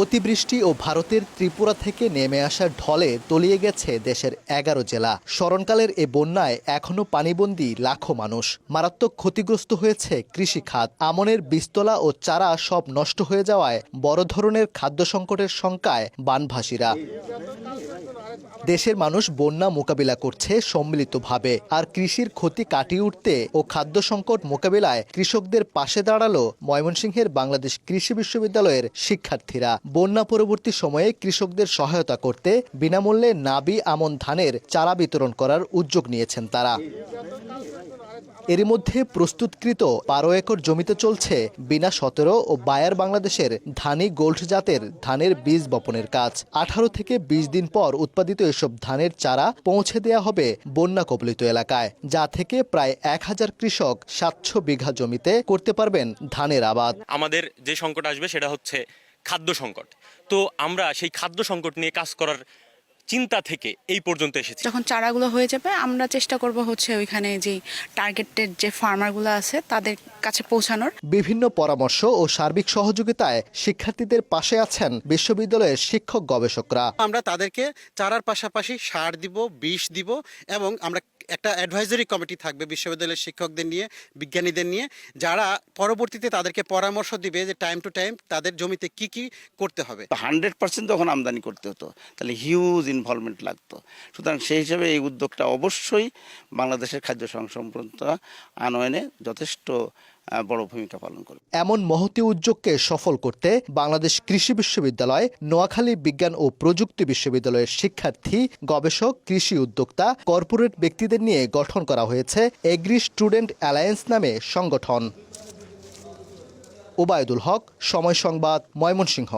অতিবৃষ্টি ও ভারতের ত্রিপুরা থেকে নেমে আসা ঢলে তলিয়ে গেছে দেশের ১১ জেলা। স্মরণকালের এ বন্যায় এখনো পানিবন্দী লাখো মানুষ। মারাত্মক ক্ষতিগ্রস্ত হয়েছে কৃষি খাত। আমনের বীজতলা ও চারা সব নষ্ট হয়ে যাওয়ায় বড় ধরনের খাদ্য সংকটের শঙ্কায় বানভাসীরা। দেশের মানুষ বন্যা মোকাবিলা করছে সম্মিলিতভাবে। আর কৃষির ক্ষতি কাটিয়ে উঠতে ও খাদ্য সংকট মোকাবিলায় কৃষকদের পাশে দাঁড়ালো ময়মনসিংহের বাংলাদেশ কৃষি বিশ্ববিদ্যালয়ের শিক্ষার্থীরা। বন্যা পরবর্তী সময়ে কৃষকদের সহায়তা করতে বিনামূল্যে নাবি আমন ধানের চারা বিতরণ করার উদ্যোগ নিয়েছেন তারা। এরই মধ্যে প্রস্তুতকৃত ১২ একর জমিতে চলছে বিনা ১৭ ও বায়ার বাংলাদেশের ধানি গোল্ড জাতের ধানের বীজ বপনের কাজ। ১৮ থেকে ২০ দিন পর উৎপাদিত এসব ধানের চারা পৌঁছে দেয়া হবে বন্যা কবলিত এলাকায়, যা থেকে প্রায় ১,০০০ কৃষক ৭০০ বিঘা জমিতে করতে পারবেন ধানের আবাদ। আমাদের যে সংকট আসবে সেটা হচ্ছে খাদ্য সংকট। তো আমরা সেই খাদ্য সংকট নিয়ে কাজ করার চিন্তা থেকে এই পর্যন্ত এসেছি। যখন চারাগুলো হয়ে যাবে আমরা চেষ্টা করব হচ্ছে ওইখানে যে টার্গেটেড যে ফার্মারগুলো আছে তাদের কাছে পৌঁছানোর। বিভিন্ন পরামর্শ ও সার্বিক সহযোগিতায় শিক্ষার্থীদের পাশে আছেন বিশ্ববিদ্যালয়ের শিক্ষক গবেষকরা। আমরা তাদেরকে চারার পাশাপাশি সার দিব, বিষ দিব এবং আমরা একটা অ্যাডভাইজারি কমিটি থাকবে বিশ্ববিদ্যালয়ের শিক্ষকদের নিয়ে, বিজ্ঞানীদের নিয়ে, যারা পরবর্তীতে তাদেরকে পরামর্শ দিবে যে টাইম টু টাইম তাদের জমিতে কি কি করতে হবে। 100% যখন আমদানি করতে হতো তাহলে হিউজ ইনভলভমেন্ট লাগতো। সুতরাং সেই হিসাবে এই উদ্যোগটা অবশ্যই বাংলাদেশের খাদ্য সংসম্পৃক্ততা আনয়নে যথেষ্ট বড় ভূমিকা পালন করবে। এমন মহতী উদ্যোগকে সফল করতে বাংলাদেশ কৃষি বিশ্ববিদ্যালয়, নোয়াখালী বিজ্ঞান ও প্রযুক্তি বিশ্ববিদ্যালয়ের শিক্ষার্থী, গবেষক, কৃষি উদ্যোক্তা, কর্পোরেট ব্যক্তিদের নিয়ে গঠন করা হয়েছে এগ্রি স্টুডেন্ট অ্যালায়েন্স নামে সংগঠন। ওবায়দুল হক, সময় সংবাদ, ময়মনসিংহ।